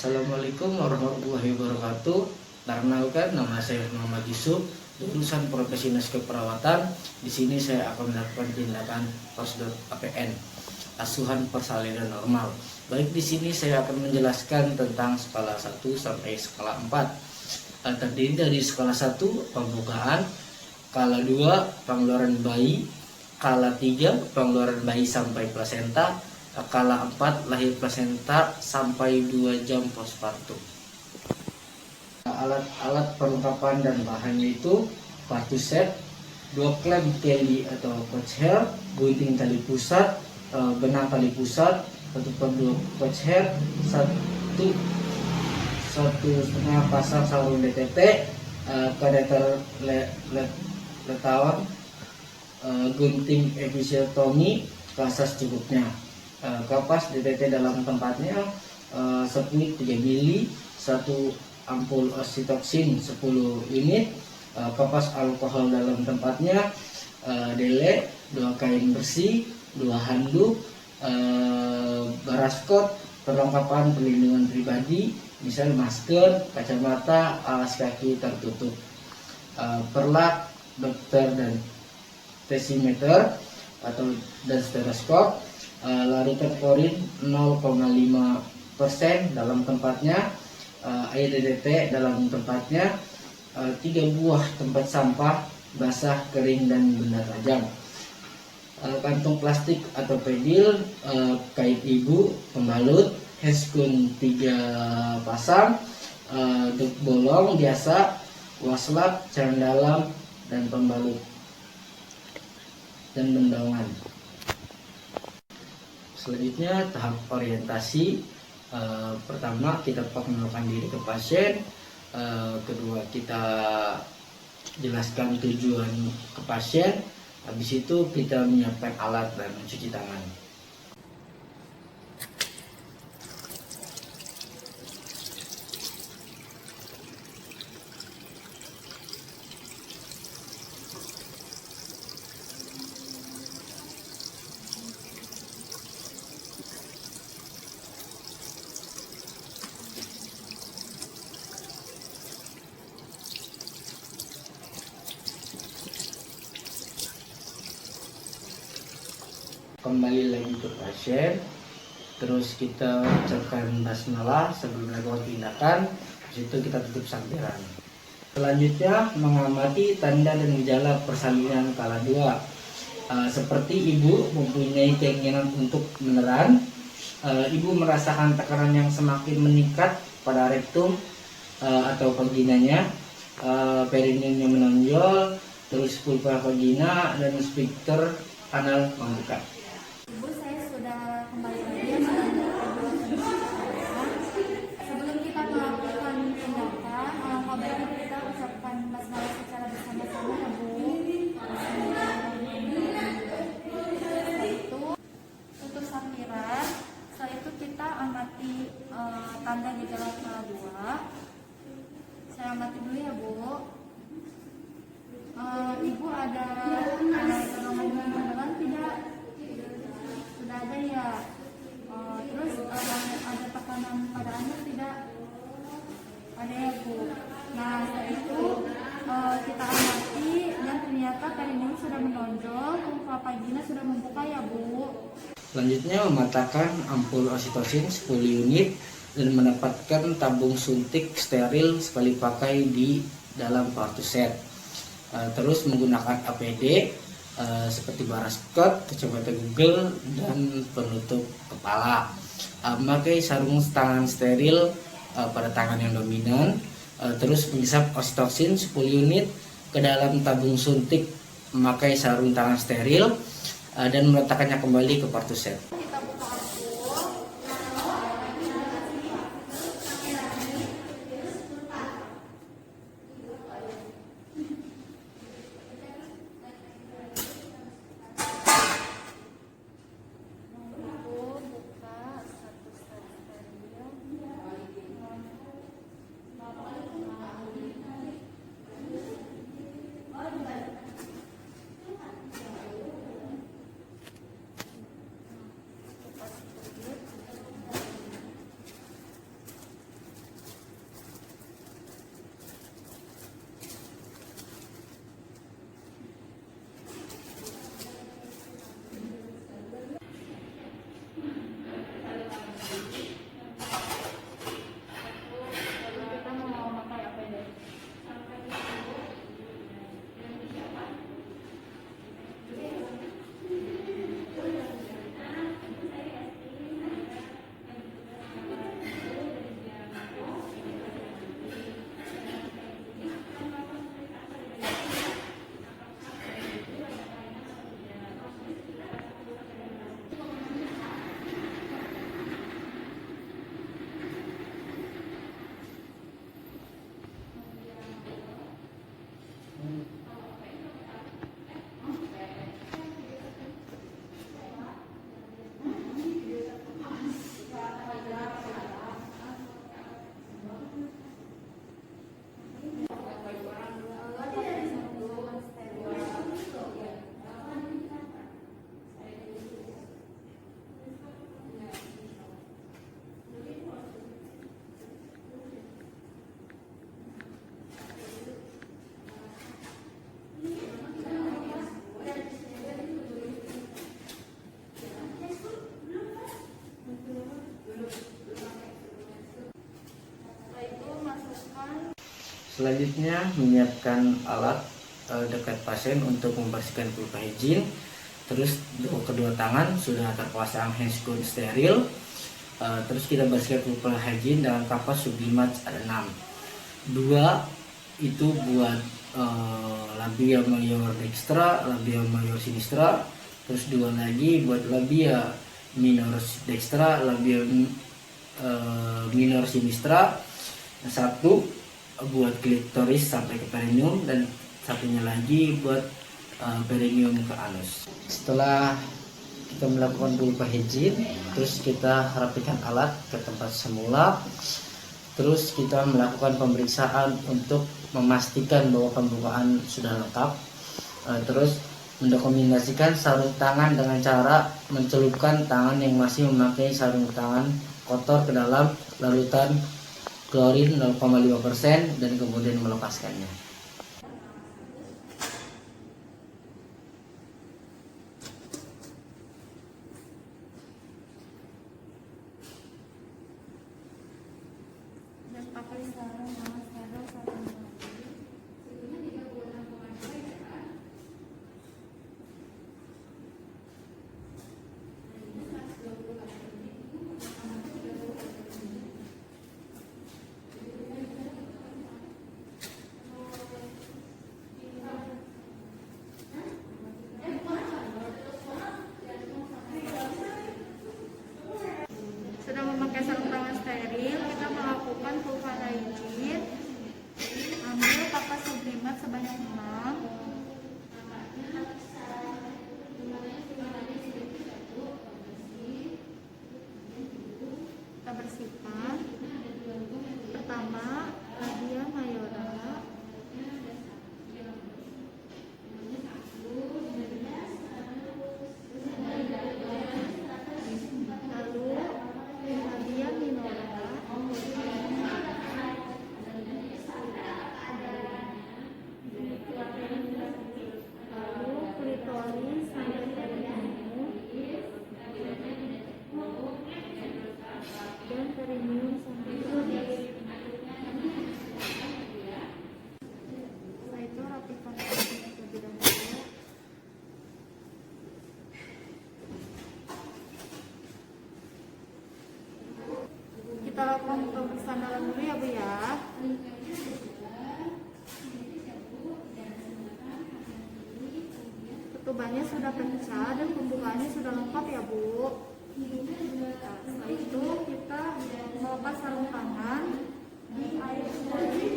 Assalamualaikum warahmatullahi wabarakatuh. Perkenalkan, nama saya Muhammad Yusuf, lulusan Profesi Naskah Perawatan. Di sini saya akan melakukan tindakan prosedur APN, asuhan persalinan normal. Baik, di sini saya akan menjelaskan tentang skala 1 sampai skala 4. Terdiri dari skala 1 pembukaan, skala 2 pengeluaran bayi, skala 3 pengeluaran bayi sampai plasenta, skala 4 lahir plasenta sampai 2 jam postpartum. Alat-alat perlengkapan dan bahannya itu partus set, 2 klem tali atau coach hair, gunting tali pusat, benang tali pusat, 1/2 coach hair, 1,5 pasang sarung DTT, kateter letawan, gunting episiotomi, kasas cukupnya. Kapas DTT dalam tempatnya, split 3 mili, 1 ampul oksitoksin 10 unit, kapas alkohol dalam tempatnya, dele, 2 kain bersih, 2 handuk, baraskot, perlengkapan perlindungan pribadi, misal masker, kacamata, alas kaki tertutup, perlak, dokter dan tesimeter dan stetoskop, larutan klorin 0,5% dalam tempatnya, air DDT dalam tempatnya, 3 buah tempat sampah basah, kering, dan benda tajam, kantong plastik atau pedil, kain ibu, pembalut, heskun 3 pasang, duk bolong biasa, waslap, cairan dalam, dan pembalut, dan bendaungan. Selanjutnya tahap orientasi. Pertama kita perkenalkan diri ke pasien, kedua kita jelaskan tujuan ke pasien, habis itu kita menyiapkan alat dan mencuci tangan. Kembali lagi ke pasien, terus kita ucapkan basmalah sebelum melakukan tindakan, situ kita tutup sampiran. Selanjutnya mengamati tanda dan gejala persalinan skala 2. Seperti ibu mempunyai keinginan untuk menelan, ibu merasakan tekanan yang semakin meningkat pada rektum atau vaginanya, perineumnya menonjol, terus pulpa vagina dan sphincter anal membuka. Ibu, saya sudah kembali lagi sebelum kita melakukan tindakan, alangkah baiknya kita ucapkan basmalah secara bersama-sama ya Bu. Setelah itu tutup sampiran. Setelah itu kita amati tanda gejala skala 2. Saya amati dulu ya Bu. Ibu ada dorongan menelan tidak? Sudah ada ya. Terus ada tekanan pada anak tidak? Ada ya Bu. Nah setelah itu kita amati dan ternyata perineum sudah menonjol, pulpa vagina sudah membuka ya Bu. Selanjutnya mematahkan ampul oksitosin 10 unit dan mendapatkan tabung suntik steril sekali pakai di dalam partus set. Terus menggunakan APD seperti baraskot, kacamata Google, dan penutup kepala. Memakai sarung tangan steril pada tangan yang dominan. Terus menghisap oksitoksin 10 unit ke dalam tabung suntik, memakai sarung tangan steril, dan meletakkannya kembali ke partus set. Kita buka ampul. Selanjutnya menyiapkan alat dekat pasien untuk membersihkan vulva hygiene. Terus kedua tangan sudah terpasang handscoon steril. Terus kita bersihkan vulva hygiene dengan kapas Sublimat ada 6. 2 itu buat labia major dextra, labia major sinistra. Terus 2 lagi buat labia minor dextra, labia minor sinistra. 1 buat klitoris sampai ke perineum, dan satunya lagi buat perineum ke anus. Setelah kita melakukan vulva hygiene, terus kita rapikan alat ke tempat semula. Terus kita melakukan pemeriksaan untuk memastikan bahwa pembukaan sudah lengkap. Terus mendokumentasikan sarung tangan dengan cara mencelupkan tangan yang masih memakai sarung tangan kotor ke dalam larutan klorin 0,5% dan kemudian melepaskannya. Dan pakai sarung tangan steril satu lagi. Sudah memakai sarung tangan steril, kita melakukan vulva hygiene. Ambil kapas Sublimat sebanyak 6. Kita bersihkan. Pertama, labia mayora. Lalu labia minora. Lalu klitoris sampai perineum. Dan perineum sampai ke anus. Setelah itu rapikan kulit terlebih dahulu. Kita lakukan pemeriksaan dalam dulu ya Bu ya. Ketubannya sudah pecah dan pembukaannya sudah lengkap ya Bu. Nah, setelah itu kita melepas sarung tangan di air suci.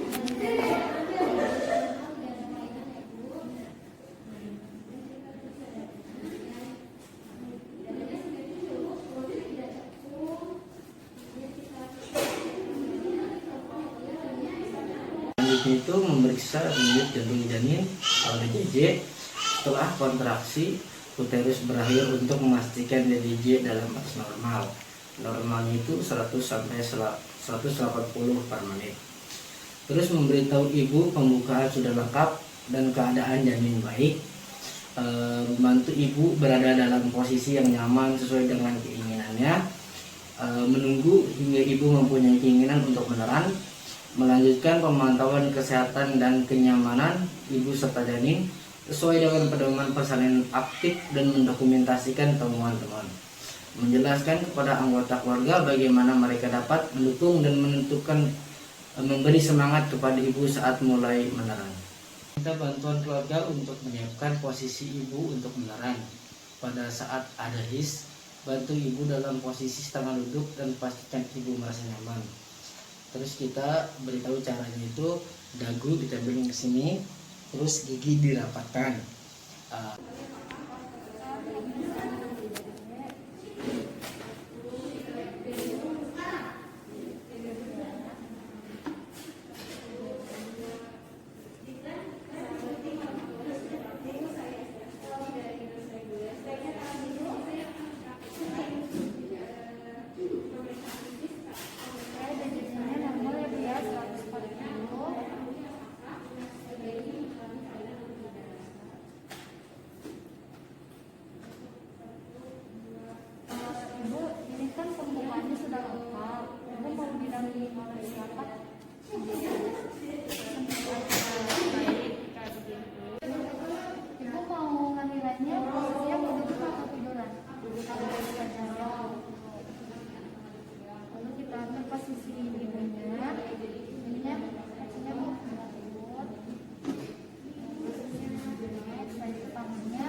Selanjutnya itu memeriksa denyut jantung janin atau DJJ. Setelah kontraksi, uterus berakhir untuk memastikan DJJ dalam batas normal. Normalnya itu 100 sampai 180 per menit. Terus memberitahu ibu pembukaan sudah lengkap dan keadaan janin baik. Membantu ibu berada dalam posisi yang nyaman sesuai dengan keinginannya. Menunggu hingga ibu mempunyai keinginan untuk meneran. Melanjutkan pemantauan kesehatan dan kenyamanan ibu serta janin sesuai dengan pedoman persalinan aktif dan mendokumentasikan temuan-temuan. Menjelaskan kepada anggota keluarga bagaimana mereka dapat mendukung dan memberi semangat kepada ibu saat mulai meneran. Minta bantuan keluarga untuk menyiapkan posisi ibu untuk meneran. Pada saat ada his, bantu ibu dalam posisi setengah duduk dan pastikan ibu merasa nyaman. Terus kita beritahu caranya itu dagu ditempelin ke sini, terus gigi dirapatkan. Baik, jika begitu. Ibu mau ngambilannya posisinya duduk atau tiduran? Duduk saja. Lalu kita ambil posisi ibunya. Ibunya kakinya lembut. Posisinya setelah itu tangannya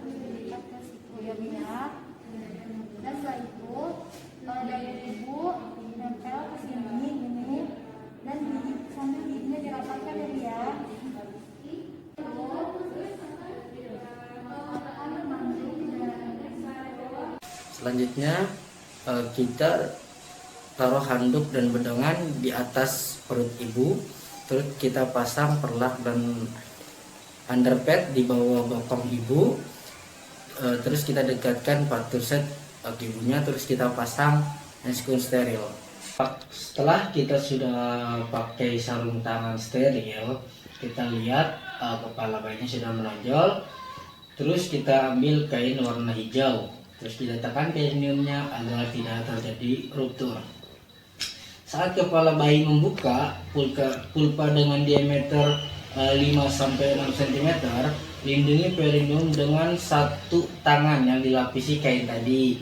diikat ke siku ya, Bu ya. Dan setelah itu dari ibu nempel ke sini ini dan sambil giginya dirapatkan ya, Bu ya. Selanjutnya kita taruh handuk dan bedongan di atas perut ibu, terus kita pasang perlak dan underpad di bawah bokong ibu. Terus kita dekatkan patur set ibunya, terus kita pasang handscoon steril. Setelah kita sudah pakai sarung tangan steril, kita lihat kepala bayinya sudah menonjol. Terus kita ambil kain warna hijau, terus diletakkan perineumnya agar tidak terjadi ruptur. Saat kepala bayi membuka, pulpa dengan diameter 5-6 cm, lindungi perineum dengan satu tangan yang dilapisi kain tadi.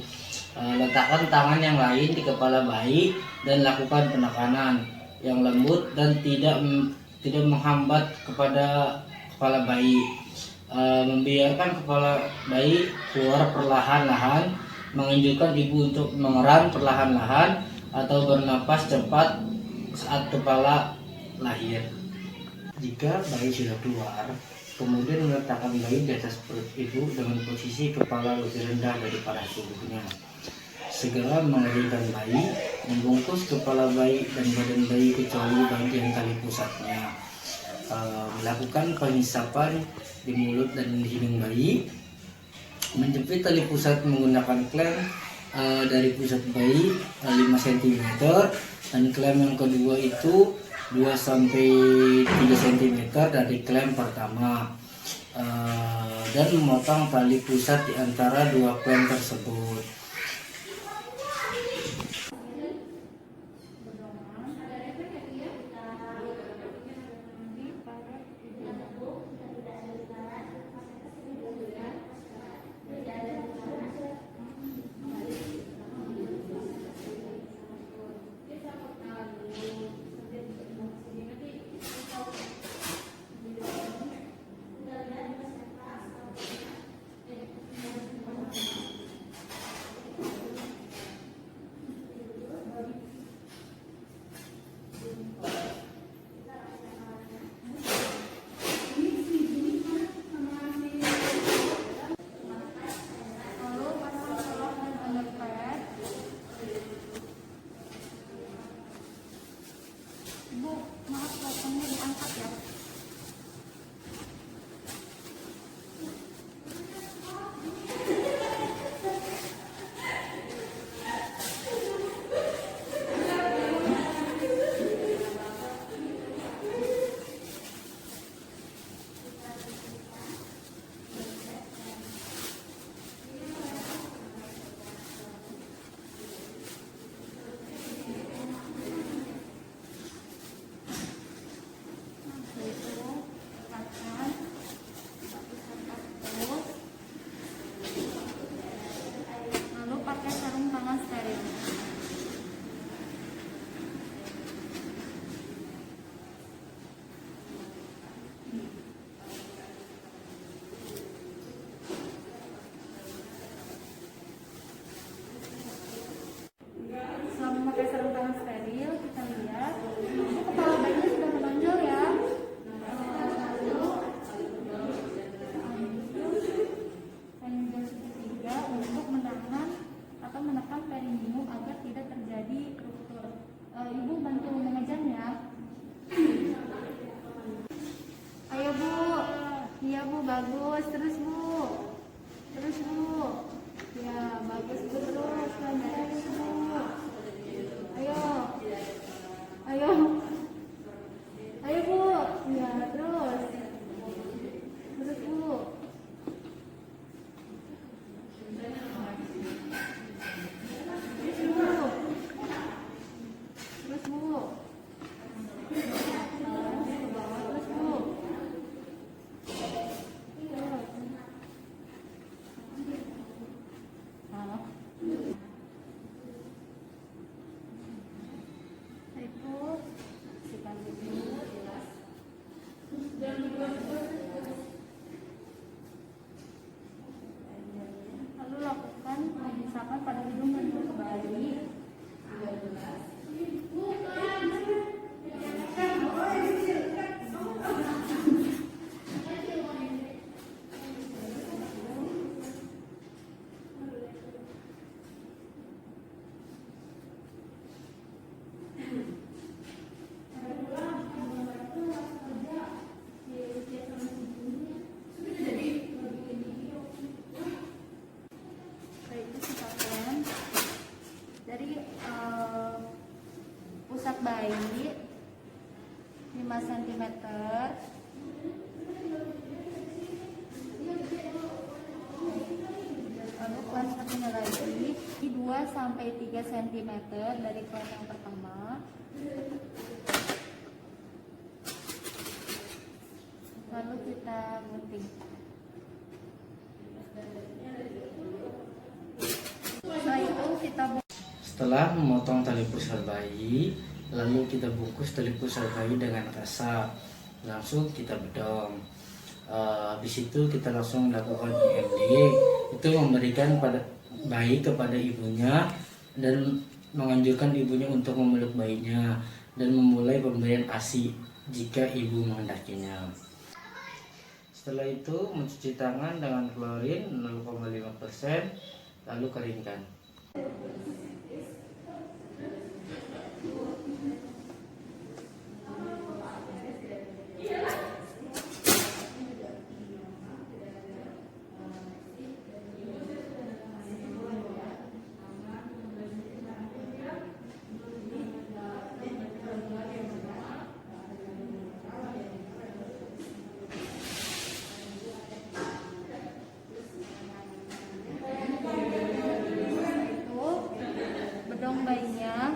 Letakkan tangan yang lain di kepala bayi dan lakukan penekanan yang lembut dan tidak menghambat kepada kepala bayi. Membiarkan kepala bayi keluar perlahan-lahan, menganjurkan ibu untuk mengeram perlahan-lahan atau bernapas cepat saat kepala lahir. Jika bayi sudah keluar, kemudian meletakkan bayi di atas perut ibu dengan posisi kepala lebih rendah daripada tubuhnya. Segera mengeringkan bayi, membungkus kepala bayi dan badan bayi kecuali bagian tali pusatnya. Melakukan penghisapan di mulut dan hidung bayi, menjepit tali pusat menggunakan klem dari pusat bayi 5 cm dan klem yang kedua itu 2-3 cm dari klem pertama, dan memotong tali pusat di antara dua klem tersebut. bayi 5 cm. Lalu kelas satunya lagi 2 sampai 3 cm dari kelas yang pertama. Lalu kita gunting. Setelah itu kita Setelah memotong tali pusar bayi, lalu kita bungkus tali pusar bayi dengan rasa, langsung kita bedong. Habis itu kita langsung lakukan IMD, itu memberikan pada bayi kepada ibunya dan menganjurkan ibunya untuk memeluk bayinya dan memulai pemberian ASI jika ibu menghendakinya. Setelah itu mencuci tangan dengan klorin 0,5%, lalu keringkan. bedong bayinya.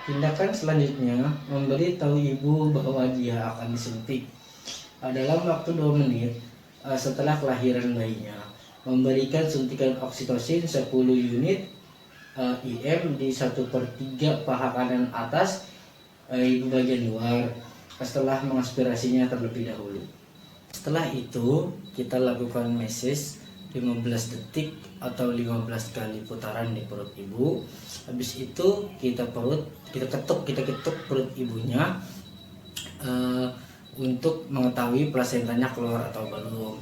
Tindakan selanjutnya memberi tahu ibu bahwa dia akan disuntik dalam waktu 2 menit setelah kelahiran bayinya. Memberikan suntikan oksitosin 10 unit IM di 1/3 paha kanan atas ibu bagian luar setelah mengaspirasinya terlebih dahulu. Setelah itu kita lakukan meses 15 detik atau 15 kali putaran di perut ibu. Habis itu kita ketuk perut ibunya untuk mengetahui plasentanya keluar atau belum.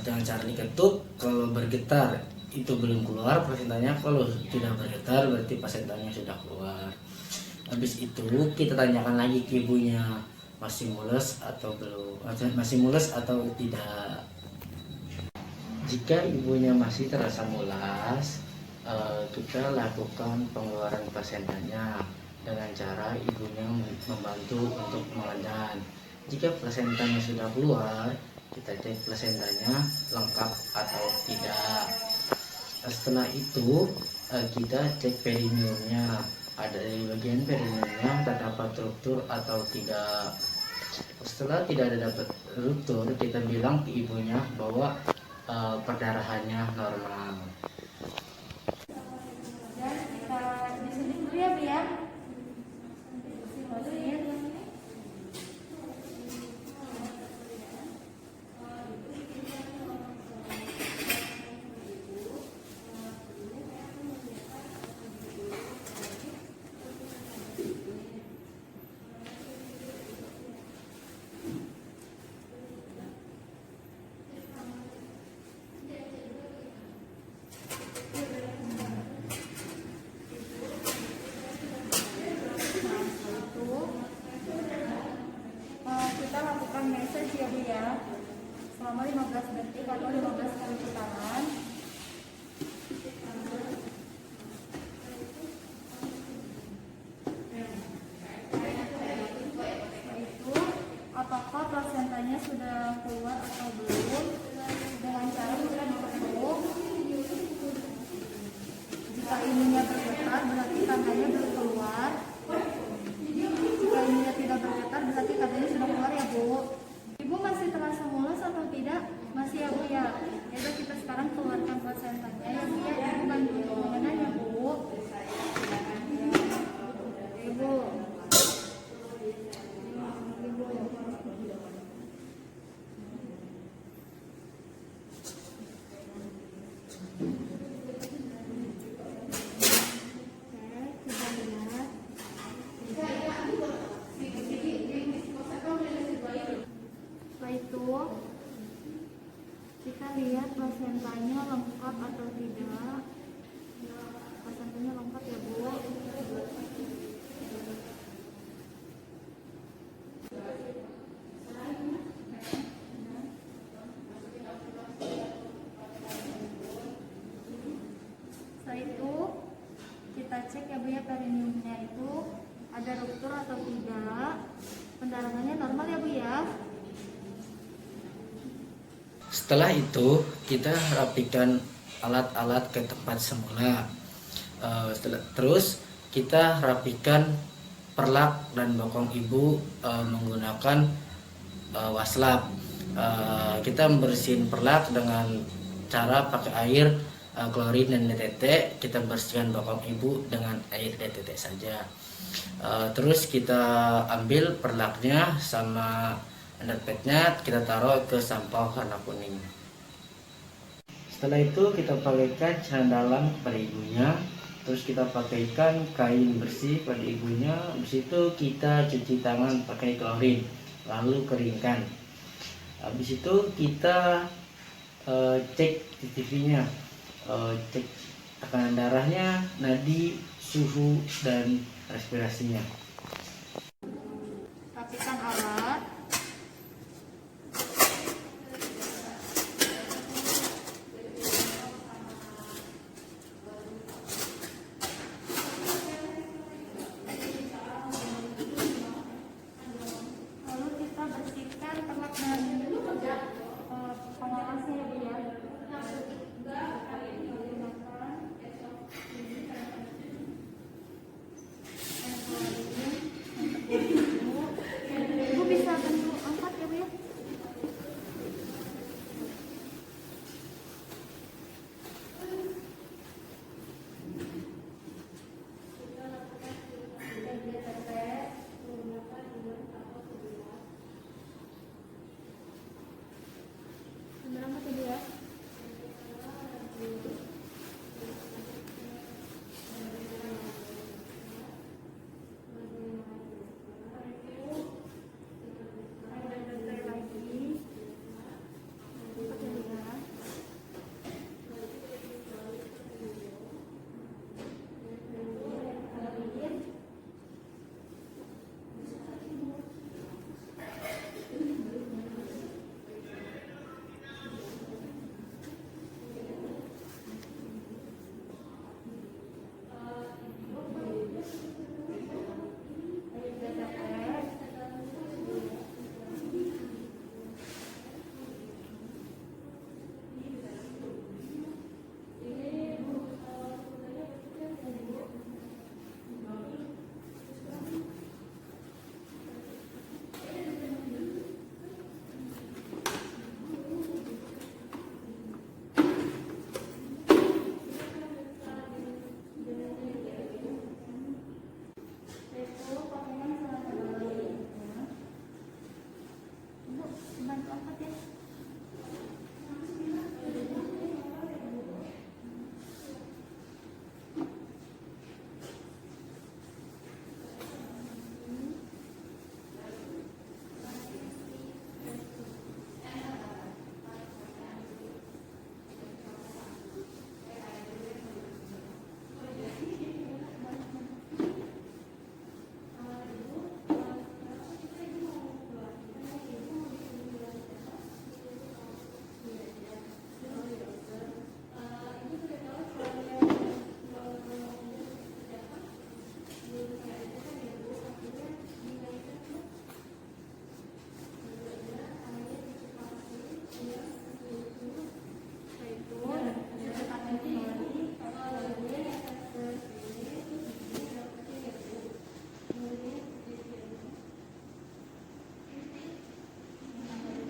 Dengan cara diketuk, kalau bergetar itu belum keluar plasentanya, kalau tidak bergetar berarti plasentanya sudah keluar. Habis itu kita tanyakan lagi ke ibunya, masih mulus atau belum, masih mulus atau tidak. Jika ibunya masih terasa mulas, kita lakukan pengeluaran plasentanya dengan cara ibunya membantu untuk mengedan. Jika plasentanya sudah keluar, kita cek plasentanya lengkap atau tidak. Setelah itu kita cek perineumnya, ada di bagian perineumnya terdapat ruptur atau tidak. Setelah tidak ada dapat ruptur, kita bilang ke ibunya bahwa perdarahannya normal. Dan kita disuntik dulu ya, Bu ya. Kita lakukan massage ya Bu ya, selama 15 detik atau 15 kali putaran. Setelah itu, apakah plasentanya sudah keluar atau belum, dengan cara kita diketuk. Jika ininya bergetar berarti tandanya belum keluar. Jika ininya tidak bergetar berarti katanya sudah keluar ya Bu. tidak, pendarahannya normal ya Bu ya. Setelah itu kita rapikan alat-alat ke tempat semula. Terus kita rapikan perlak dan bokong ibu menggunakan waslap. Kita membersihin perlak dengan cara pakai air klorin dan DTT. Kita bersihkan bokong ibu dengan air DTT saja. Terus kita ambil perlaknya sama underpadnya, kita taruh ke sampah warna kuning. Setelah itu kita pakaikan celana dalam pada ibunya. Terus kita pakaikan kain bersih pada ibunya. Habis itu kita cuci tangan pakai klorin, lalu keringkan. Habis itu kita cek CCTV-nya, cek tekanan darahnya, nadi, suhu, dan respirasinya. Rapikan alat. Lalu kita bersihkan perlak dan pengawasnya ya Bu ya. Ibu bisa bantu angkat ya Bu ya. Benar amat ya Bu ya. Bantu angkat ya.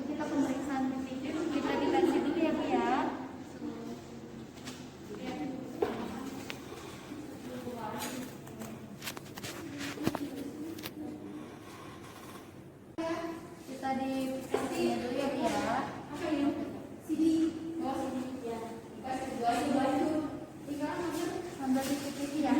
Kita pemeriksaan kita dikasih dulu ya Bu ya. Kita dikasih dulu ya Bu ya. Sambil CCTV ya.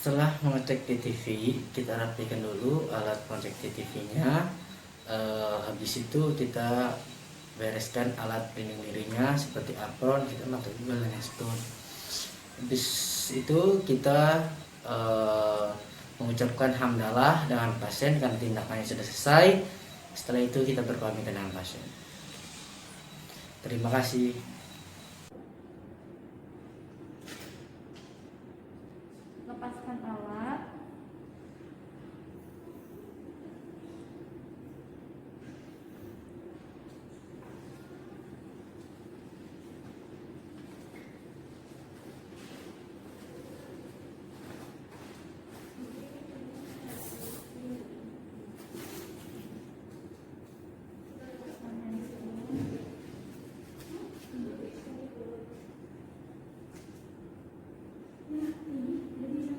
Setelah mengecek TTV, kita rapikan dulu alat pengecek TTV-nya. Habis itu kita bereskan alat pelindung dirinya seperti apron, kita pakai juga Lanestone. Habis itu kita mengucapkan hamdalah dengan pasien karena tindakannya sudah selesai. Setelah itu kita berpamitan dengan pasien. Terima kasih. Lepaskan alat.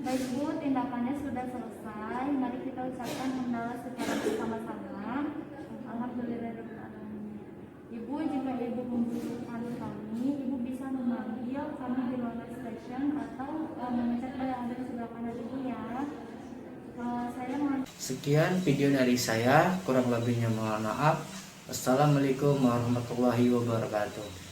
Baik Bu, tindakannya sudah selesai. Mari kita ucapkan hamdalah secara bersama-sama. Alhamdulillahirobbilalamin. Ibu, jika Ibu membutuhkan kami, Ibu bisa memanggil kami di ruangan station atau mengecek yang ada di sebelah kanan Ibu ya. Sekian video dari saya, kurang lebihnya mohon maaf. Assalamualaikum warahmatullahi wabarakatuh.